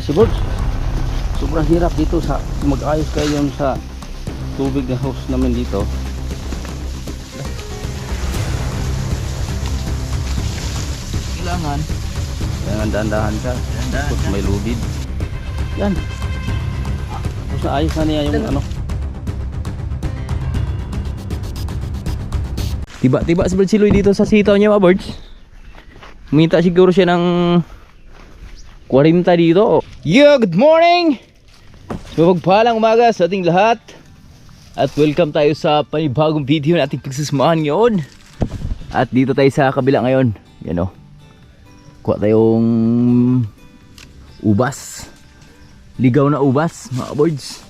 na si Birds. Sobrang hirap dito sa mag-ayos kayo yun sa tubig na house namin dito. Kailangan dahan-dahan ka. Tapos may lubid. Yan. Tapos naayos na niya yung ano. Tiba-tiba si Birds Siloy dito sa sitaw niya mga birds. Minta siguro siya ng 40 dito. Yo, good morning! So magpalang umaga sa ating lahat. At welcome tayo sa panibagong video na ating pagsasamahan ngayon. At dito tayo sa kabila ngayon. Yan o. Kuha tayong ubas. Ligaw na ubas mga birds.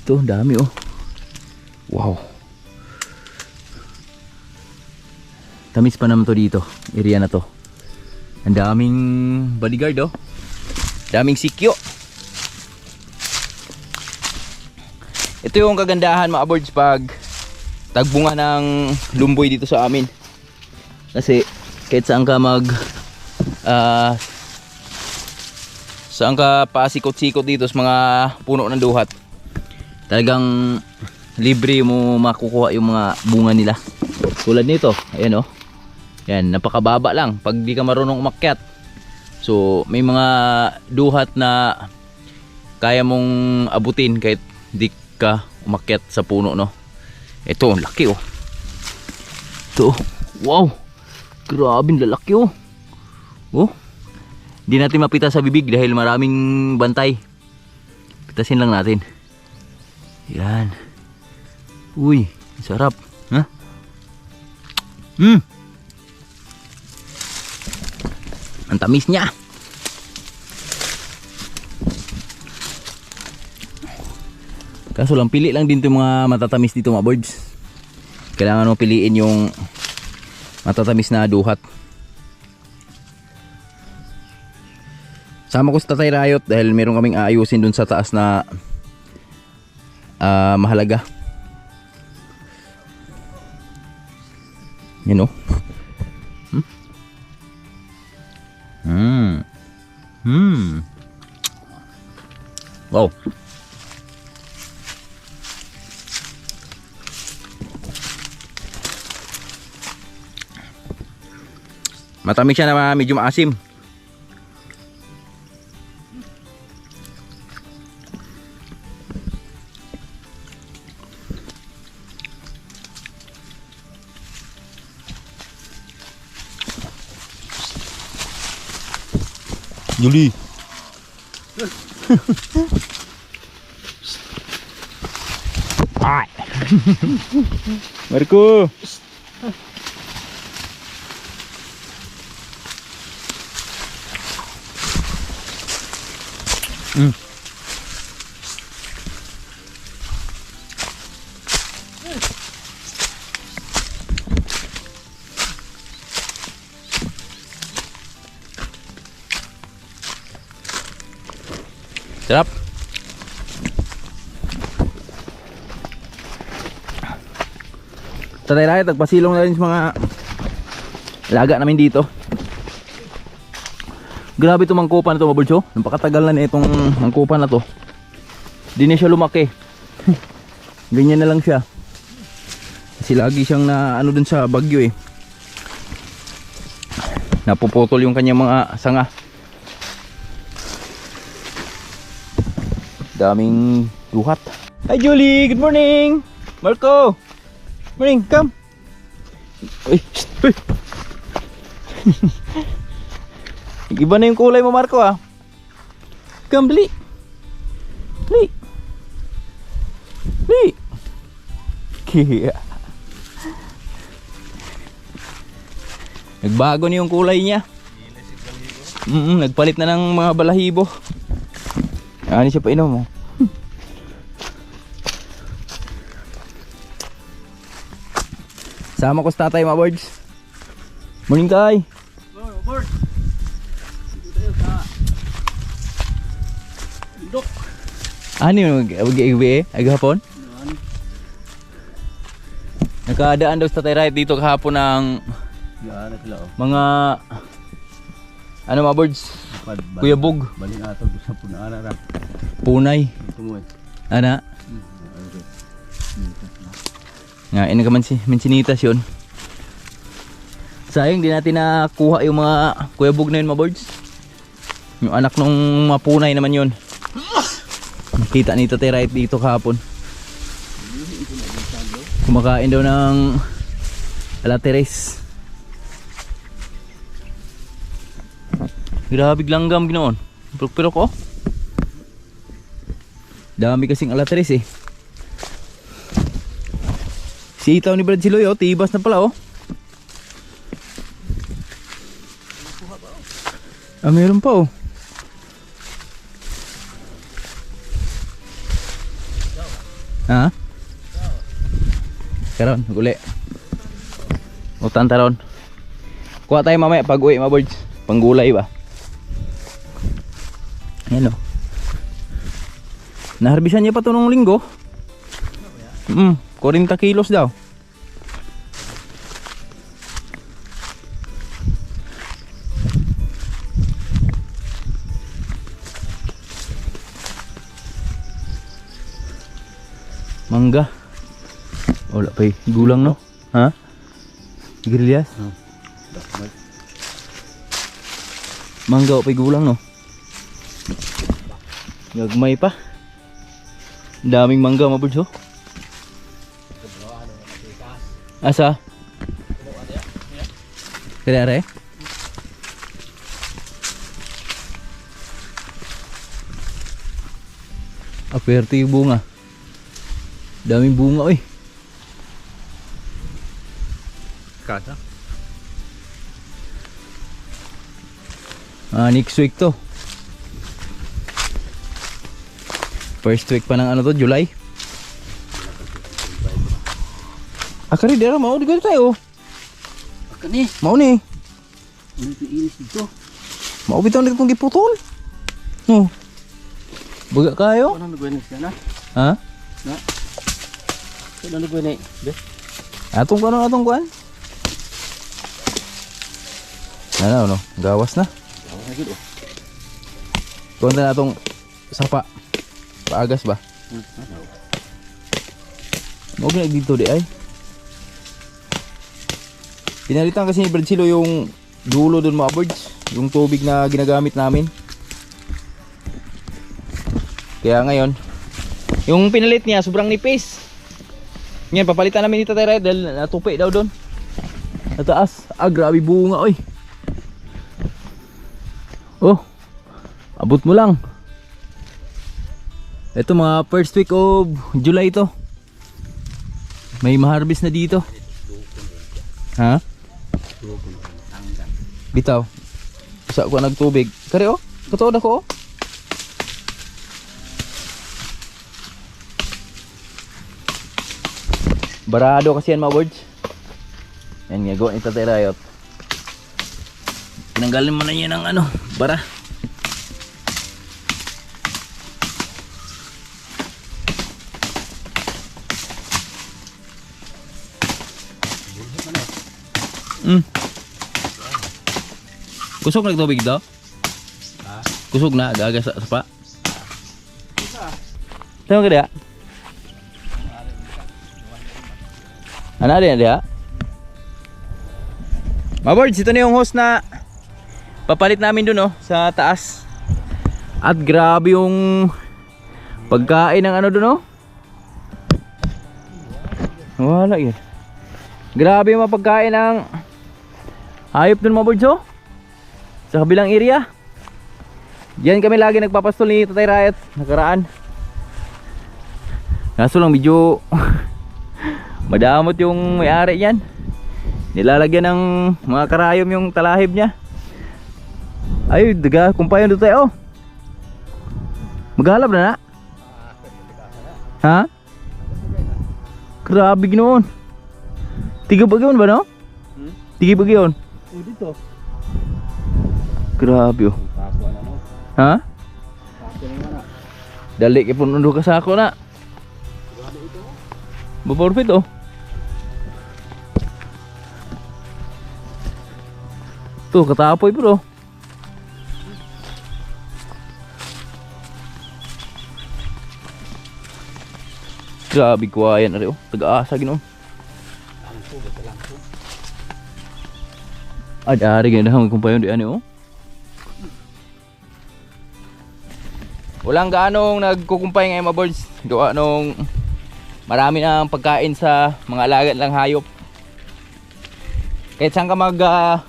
Ito, dami oh. Wow. Tamis pa naman to dito. Area na to. Ang daming bodyguard oh. Daming sikyo. Ito yung kagandahan mga birds pag tagbunga ng lumboy dito sa amin. Kasi kahit saan ka saan ka pasikot-sikot dito sa mga puno ng duhat, talagang libre mo makukuha yung mga bunga nila. Tulad nito, ayan oh. Yan, napakababa lang pag di ka marunong umakyat. So may mga duhat na kaya mong abutin kahit di ka umakyat sa puno no. Ito, laki oh. Ito, wow. Grabe, lalaki oh. Oh. Di natin mapita sa bibig dahil maraming bantay. Pitasin lang natin. Yan. Uy, sarap. Ha? Ang tamis niya. Kaso lang pili lang din 'tong mga matatamis dito mga birds. Kailangan mo piliin yung matatamis na duhat. Sama ko sa Tatay Riot dahil meron kaming aayusin dun sa taas na mahalaga. You know? Wow. Matamis siya na medyo maasim. Juli. Ay. Marco. Sarap. Tatay Riot, nagpasilong na rin sa mga laga namin dito. Grabe itong mangkupan na ito mga birds oh. Napakatagal na itong mangkupan na to. Di na siya lumaki. Ganyan na lang siya. Kasi lagi siyang na ano dun sa bagyo eh. Napuputol yung kanyang mga sanga. Daming duhat. Hi Julie, good morning. Marco, morning, come. Uy, uy. Iba na yung kulay mo Marco ah. Come, dali. Dali. Dali. Kaya nagbago na yung kulay niya. Nagpalit na ng mga balahibo. Ano siya pa inom mo? Sama ko sa tatay mga birds. Morning tay. Bird. Ano yung mag-iwi agahapon? Nakadaan daw sa Tatay Riot dito kahapon ng mga ano mga birds. Kuya Bog. Balik ato sa punaan na. Punay. Ito mo eh. Ana. Nga, ina ka mansinitas yun. Sayang, di natin nakuha yung mga Kuya Bog na yun, mga birds. Yung anak nung mapunay naman yun. Nakita ni Tatay Right dito kahapon. Kumakain daw ng alateres. Grabe langgam ginoon. Pero ko. Dami kasing alateres eh. Si itaw ni Brad Siloy oh, tibas na pala oh. Ah, meron pa oh. Ha? Karon, uli. Utan taron. Kuha tayo mamaya pag uwi mga birds. Panggulay ba? Ayan o. Naharbisan niya pa ito nung linggo. 40 kilos daw. Mangga. Wala pa gulang no? Ha? Grillas? Mangga o pa gulang no? Gagmay pa. Daming mangga mga birds oh. Asa? Kaya aperte yung bunga. Daming bunga oy. Kata. Next week to. First week pa ng ano to, July. Akari dera mau di tayo. Akani. Mau ni. Ano ito inis dito? Mau bitaw nito giputol. No. Baga kayo? Ano nagwenis ka na? Ha? Na? Ano nagwenis? Be? Atong kuan? Ano no? Gawas na. Gawas na gid oh. Kuwanta na atong sapa. Paagas ba? Mo gina dito di ay. Pinalitan kasi ni Brad Silo yung dulo doon mga birds, yung tubig na ginagamit namin. Kaya ngayon, yung pinalit niya sobrang nipis. Ngayon papalitan namin ni Tatay Red dahil natupi daw doon. Nataas. Ah, grabe bunga oy. Oh, abot mo lang. Ito mga first week of July to. May ma-harvest na dito. Ha? Bitaw. Sa ko nagtubig. Kare oh, katuod ako oh. Barado kasi yan mga birds. Yan nga go ni Tatay Rayot. Tinanggalin mo na niya ng ano, bara. Kusog na tubig daw? Ha? Kusog na, gaga sa sapa? Tama ka diya? Ano rin diya? Mga birds, ito na yung host na papalit namin dun oh, sa taas. At grabe yung pagkain ng ano dun oh. Wala yun. Grabe yung mapagkain ng hayop dun mga birds oh. Sa kabilang area. Diyan kami lagi nagpapastol ni Tatay Riot nakaraan. Kaso lang medyo madamot yung may-ari yan. Nilalagyan ng mga karayom yung talahib niya. Ay, daga, kumpayan doon tayo. Maghalab na na? Ha? Grabe ginoon. Tiga bagyon ba no? Tiga bagyon? Dito. Grabe oh. Ha? Dali kay pun undo ka sa ako na. Baborpit oh. Tuh katapoy bro. Grabe kuwayan na rin oh. Taga-asa ginoon. Dari ganyan na kumpayon di ano oh. Walang gaanong nagkukumpay ngayon mga birds. Gawa nung marami na ang pagkain sa mga alaga lang hayop. Kahit saan ka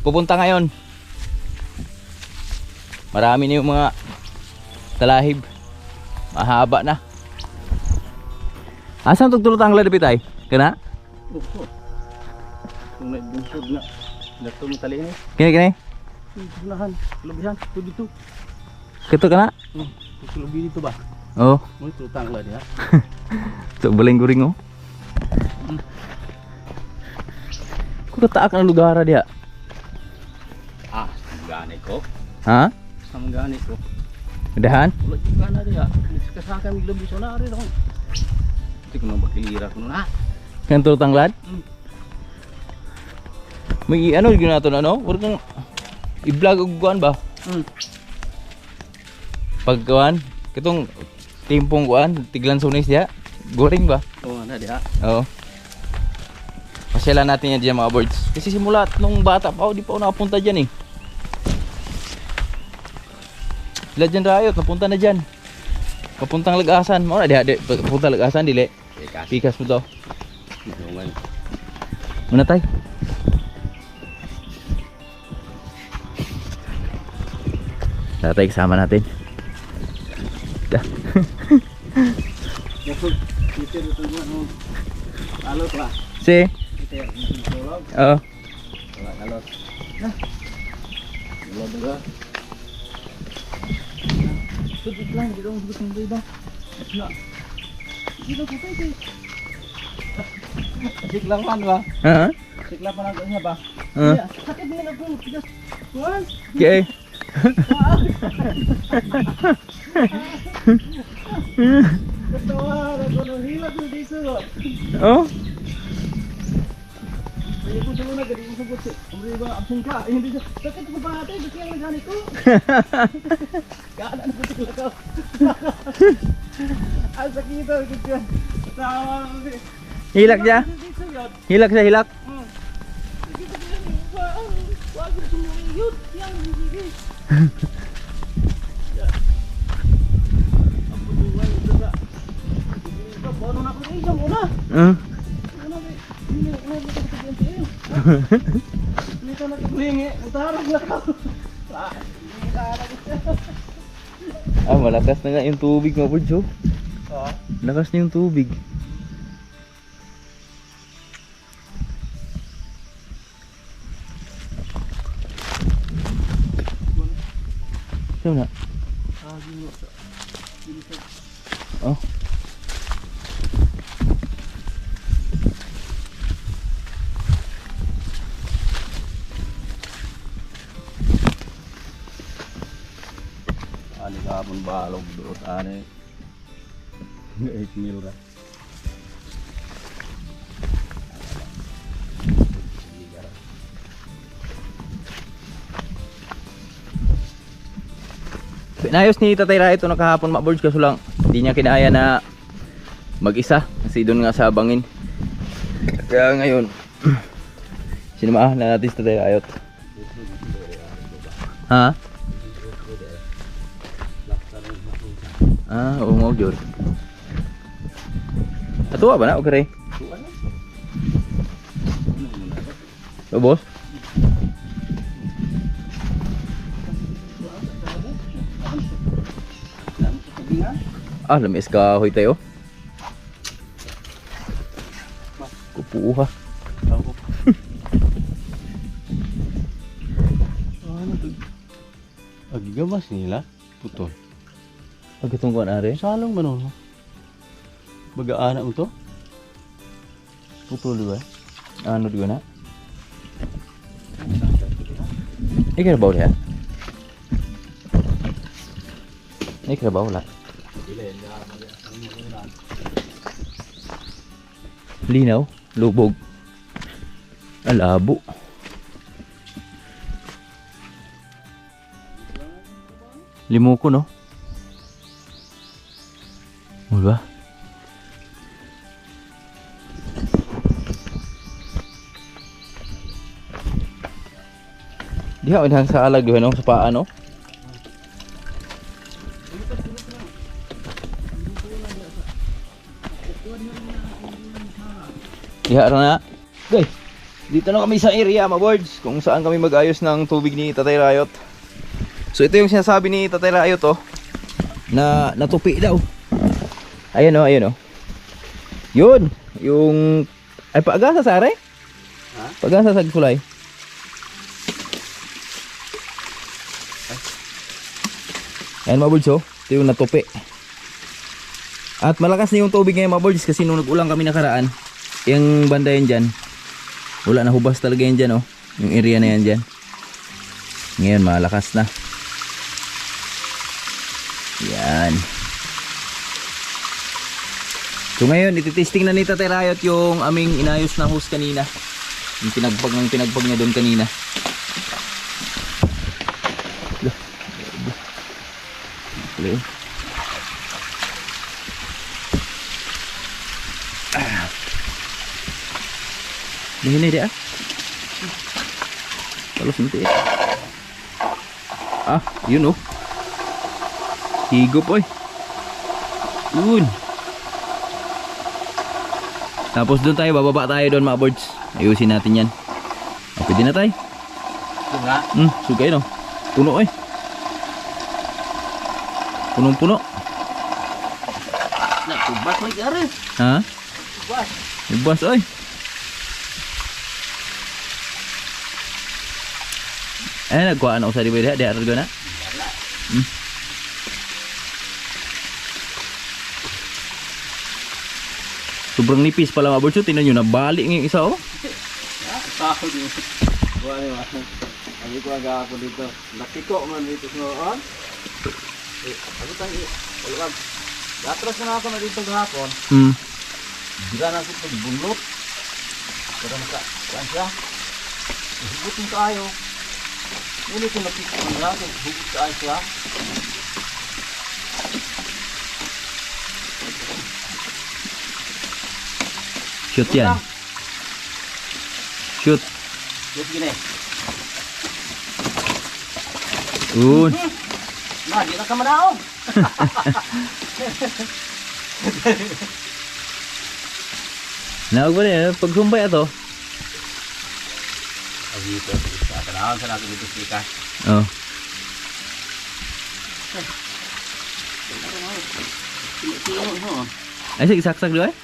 pupunta ngayon, marami na yung mga talahib. Mahaba na. Asan tugtulutang ladapit ay? Kana? Opo. Kung may bunsod na. Natulong tali ini. Kini. Unahan. Lubihan. Ito dito. Kito kana? Lubi dito ba? Oh. May tutang lah dia. Ito baling guring oh. Kung kataak ng lugar dia. Gani ko. Ha? Gani ko. Udahan? Ulo juga na dia. Kasakan mi lubi sona ari dong. Ti kuno bakilira kuno na. Kan tulutang lad? May ano ginato na no? Wala kang i-vlog og kuan ba? Pagkuan, kitong timpong kuan, tiglan sunis dia. Goring ba? Oh, na dia. Oo. Pasyalan natin yan dyan mga birds. Kasi simula nung bata pa ako, di pa ako nakapunta dyan eh. Sila dyan rayot, napunta na dyan. Papuntang Lagasan. Mauna di, papunta Lagasan, dili. Pikas mo to. Muna tay. Tatay kasama natin. Alot lah. Si? Kita tolong. Oo. Alot. Nah. Alot juga. Tudit lang, di dong budut ng iba. Na. Dito ko pwede. Asik lang man ba? Ha? Asik lang pa niya ba? Ha? Sakit din ako. Tigas. Kuan. Okay. Ketawa, ako nang hilag ng dito. Oh? Kaya ko sa muna, gadi ko sa butsi. Umri ba, absent ka? Hindi siya. Sakit ko ba ate? Gusto yung nagani ko. Kaana na ko sa lakaw. Ang sakit ito. Tawa ko. Hilak siya? Hilak siya, hilak? Wag ko sumuyod. Yang sige. Malakas na nga yung tubig mga birds oh. Lakas na yung tubig. Saan na? Oh. Ani kapon balog doon ani. 8 mil ra. Pinayos ni Tatay Ray ito nakahapon mga birds kaso lang hindi niya kinaya na mag-isa kasi doon nga sa bangin. Kaya ngayon sinamahan na natin si Tatay Rayot. Ha? Oo mo gyud. Atuwa ba na okay? O boss? Lamis kahoy tayo. Kupuha. Ano to? Agigamas nila putol. Pagkatong kuan are? Salong man baga-anak mo to? Putol ba? Ano di na? Ikar bawa dia. Ikar bawa lah. Linaw, lubog. Alabo. Limuko no? Diba? Diha unang sa alag doon no, sa paa no. Diha ra na. Guys, dito na kami sa area mga boards kung saan kami mag-ayos ng tubig ni Tatay Rayot. So ito yung sinasabi ni Tatay Rayot oh, na natupi daw. Ayan oh, ayan oh. Yun, yung ay paagasa sa aray? Ha? Paagasa sa kulay. Ayan mga boards oh, ito yung natupi. At malakas na yung tubig ngayon mga boards kasi nung nag-ulang kami nakaraan, yung banda yan dyan, wala na, hubas talaga yan dyan oh, yung area na yan dyan. Ngayon malakas na. Yan. So ngayon ititesting na ni Tatay Rayot yung aming inayos na hose kanina, yung pinagbag niya doon kanina. Ini dia. Kalau nanti. Ah, yun oh. Higop oy. Yun. Tapos doon tayo, bababa tayo doon mga boards. Ayusin natin yan. Oh, pwede na tayo. Suga? Sugay no. Puno oy. Punong-puno. Nagtubas mo ikari. Ha? Tubas. Ibas oy. Nagkuhaan ako sa diba di argo na. Sobrang nipis pala mga boards. Tingnan nyo, nabalik ng isa oh. Sako din. Wala naman. Ay ko aga ako dito. Nakiko man dito noon. Ano tayo? Wala. Gatras na ako na dito gahapon. Dira na sa pagbunot. Pero naka, kuan siya. Hugutin tayo. Muli ko nakikita na natin, hugot tayo siya. Shoot yan. Shoot. Shoot gini. Yun. Nah, di na ka manaog. Nawag ba rin, pagsumbay ato? Dito, sa tanawan sa natin dito sika. Oh. Ay, sige, saksak doon eh.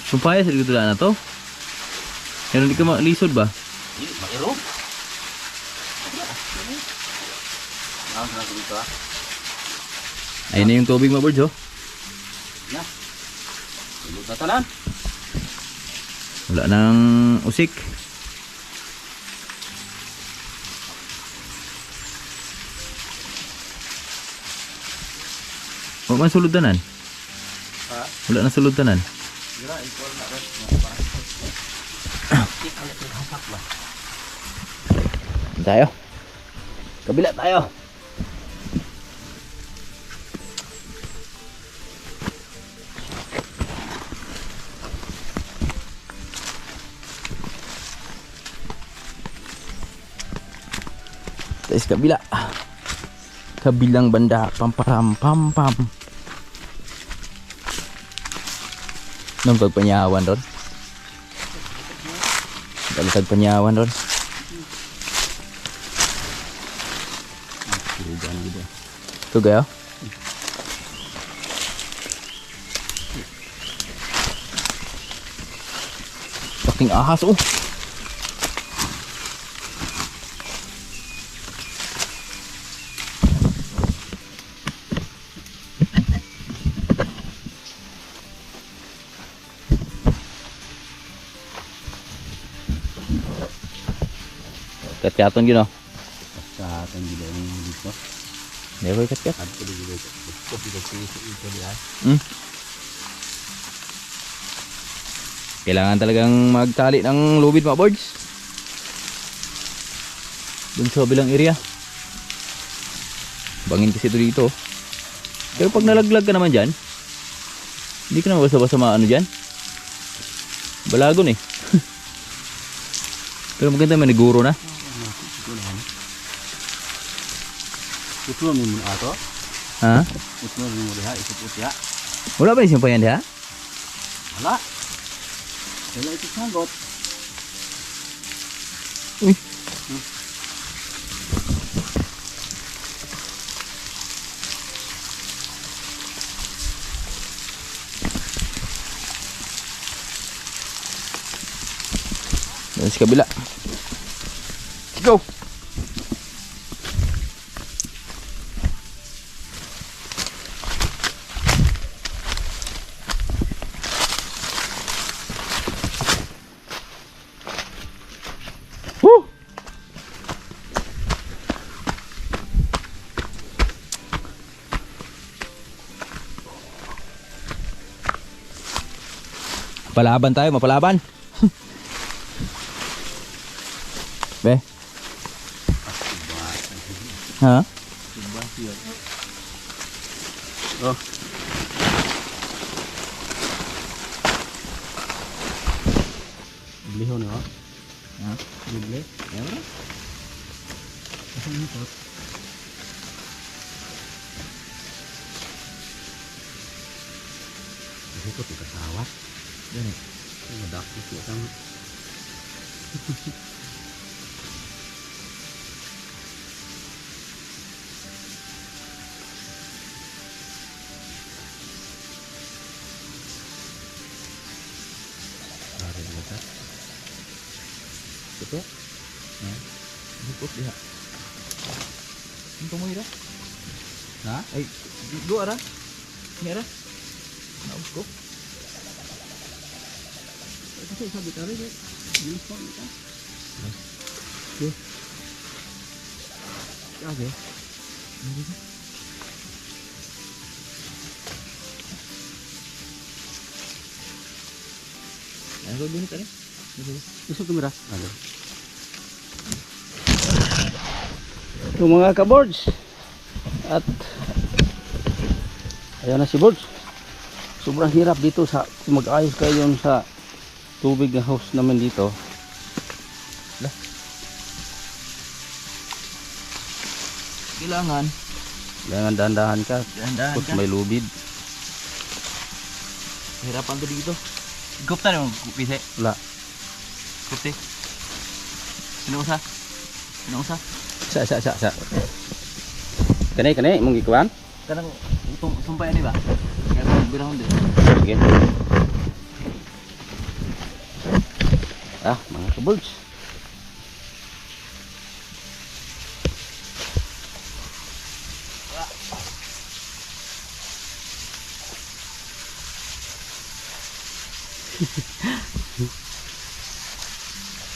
Sumpaya sa dito na to. Pero hindi ka malisod ba? Hindi, makiro. Tanawan sa natin dito ah. Ayun na yung tubig mga boards oh. Yan. Tulog na talan. Wala nang usik. Huwag man suludanan. Ha? Wala na suludanan. Gira, ikaw na rin. Tayo. Kabila tayo. Tayo sa kabila. Kabilang banda. Pamparam pam pam. Nung pagpanyawan ron. Balitag panyawan ron. Ito gaya. Paking ahas oh. Kat-katon gino. Kat-katan gila yung dito. Hindi ko kat-kat. Adto dito. Kopi ito diha. Kailangan talagang magtali ng lubid mga boards. Dun sa bilang area. Bangin kasi ito dito. Pero pag nalaglag ka naman dyan, hindi ka naman basta-basta maano dyan. Balagon eh. Pero maganda maniguro na. Ito mo muna ato. Ha? Ito mo muna diha, isip ya. Wala ba yung simpayan diha? Wala. Wala ito sagot. Uy. Doon sa kabila. Go! Woo! Palaban tayo, mapalaban. Be. Ha? Oh. Beli ho ni ho. Ha? Beli. Ya. Asan ni pot? Ito ko kasawat. Yan eh. Madakot ko sang. Ito? Bukot diha. Ito mo ira? Ha? Ay, do ara? Ni ara? Naus ko? Kasi sabi ka rin eh. Uniform ka. Okay. Okay. Ano bunit ari? Gusto tumira? Ano? Ito mga ka-boards. At ayan na si boards. Sobrang hirap dito sa mag-ayos kayo sa tubig na house naman dito. Kailangan Dahan-dahan ka. dahan-dahan Tapos ka. may lubid. Hirapan to dito. Gupta na mo pise. Wala. Gupti. Sino usa? Sa. Kanay, mong ikuan? Kanang itong sumpay ani ba? Kaya ko birahon din. Sige. Mga ka-boards.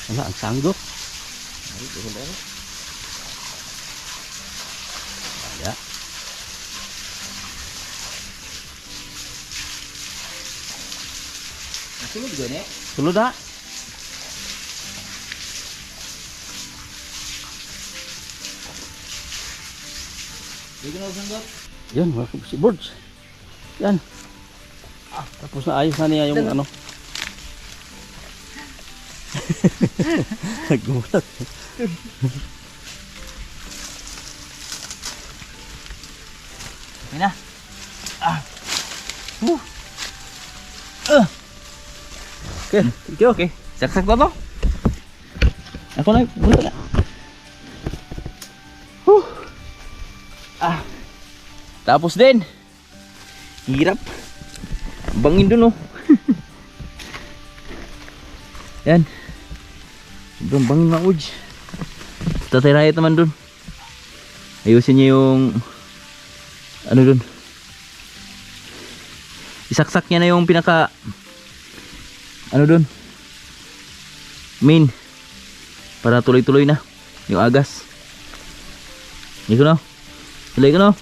Wala, ang sanggok. Ya. Nasulod gani. Sulod ha. Di ko na sanggot. Yan, mga si boards. Yan. Tapos na ayos na niya yung ano. Nagulat. Okay na. Okay, thank you. Okay, saksak ba to? Ako na, bunta na. Tapos din. Hirap. Bangin dun oh. Yan. Sobrang bangin mga uj. Tatay naman dun. Ayusin niya yung ano dun. Isaksak niya na yung pinaka ano dun. Main. Para tuloy-tuloy na yung agas. Hindi ko na. Tuloy ko na.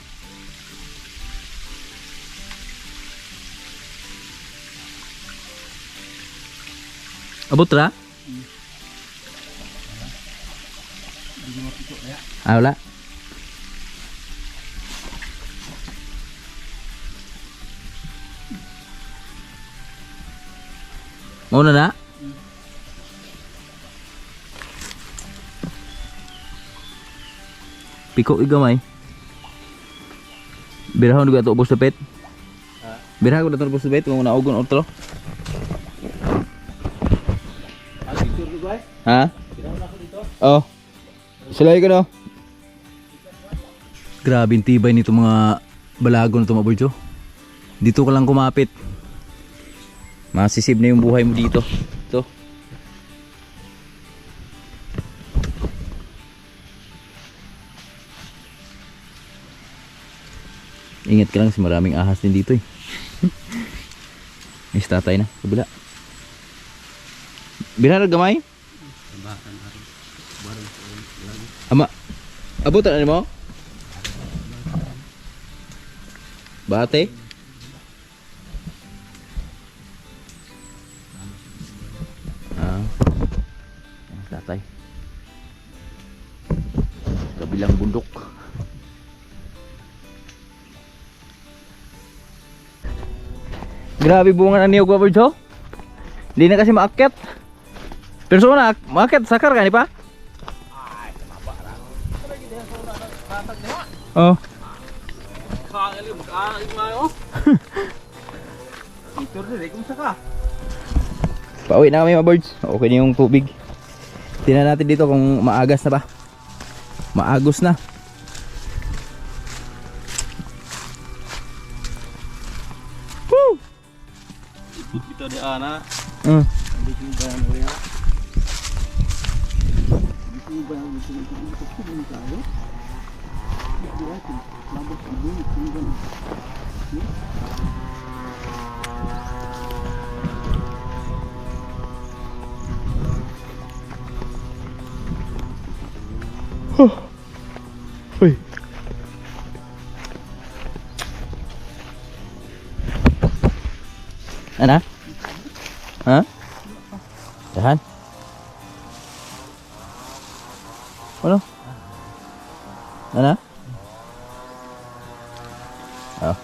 Abot ra? Wala. Mau na na? Piko igamay. Birahon juga to ubos dapit. Birahon ko to ubos dapit kung naugon otro. Picture ko ba? Ha? Birahon ako dito. Oh. Sulay ko no. Grabe yung tibay nito mga balagon na ito mga boys, oh. Dito ka lang kumapit. Masisib na yung buhay mo dito. Ito. Ingat ka lang kasi maraming ahas din dito eh. May tatay na. Kabila. Binarag gamay? Ama. Abutan ano mo? Bate? Tatay. Kabilang bundok. Grabe bunga na niyog babod ho. Hindi na kasi maakyat. Persona, maakyat sakar ka ni pa? Oh. Pauwi na kami mga birds. Okay na yung tubig. Tingnan natin dito kung maagas na ba. Maagos na. Woo! Ito di ana. Dito ba yan ulit? Dito ba yan ulit? Tayo. Uy. Ano? Ha? Tahan. Ano? Ano? Ah.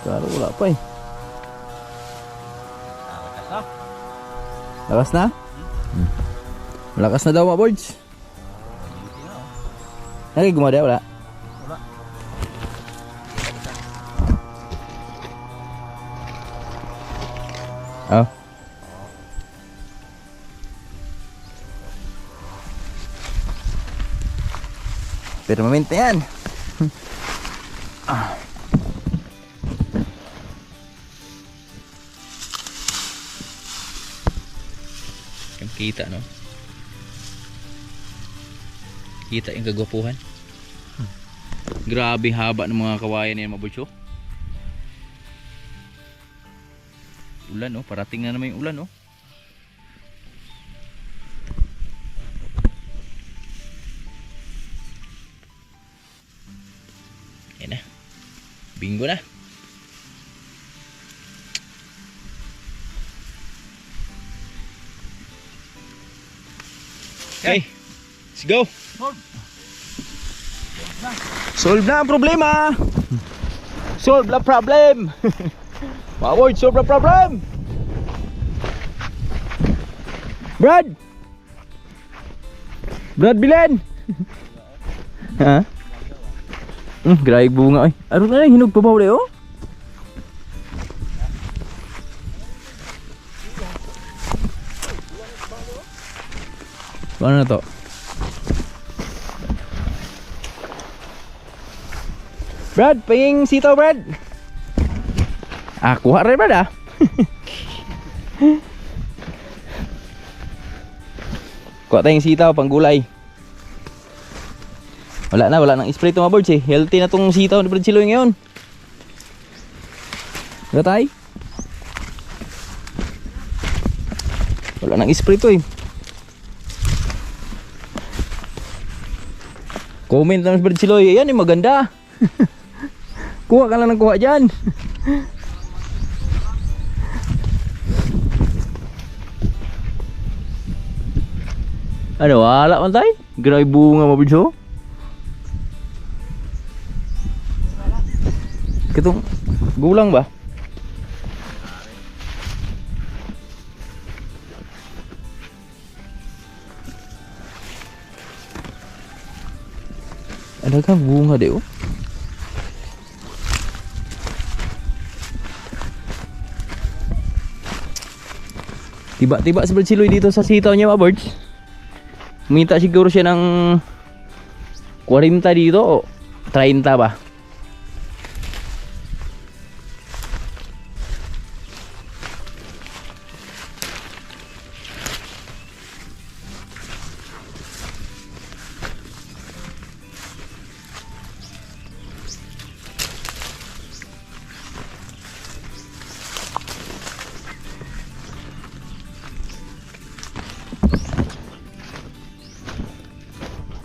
Karo wala pa eh. Lakas na? Lakas na daw mga boards. Lagi gumada wala? Wala. Oh. Permanente yan. Ah. Kita no? Kita yung kagwapuhan. Grabe haba ng mga kawayan yan mga boys, oh. Ulan, oh, parating na naman yung ulan, oh. Yan na. Bingo na. Okay, let's go. Solve na ang problema. Solve na problem. Mga boys, solve na problem. Brad Bilen. Ha? Grabe bunga ay. Aron na hinog pa ba uli, oh? Ano na to? Brad, pahing sitaw, Brad. Ah, kuha rin, Brad, ah. Kuha tayong sitaw, pang gulay. Wala nang spray ito mga birds eh. Healthy na tong sitaw ni Brad Siloy ngayon. Wala tayo. Wala nang spray ito eh. Comment lang si Brad Siloy, yan eh, maganda. Kuha ka lang ng kuha dyan. Ano, wala man tayo? Grabe bunga mga birds, oh. Kitong gulang ba? Ada kan bunga deh, oh. Tiba-tiba si Berchiloy dito sa sitaw niya, mga birds. Minta siguro siya ng 40 dito o 30 ba?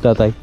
Tatay.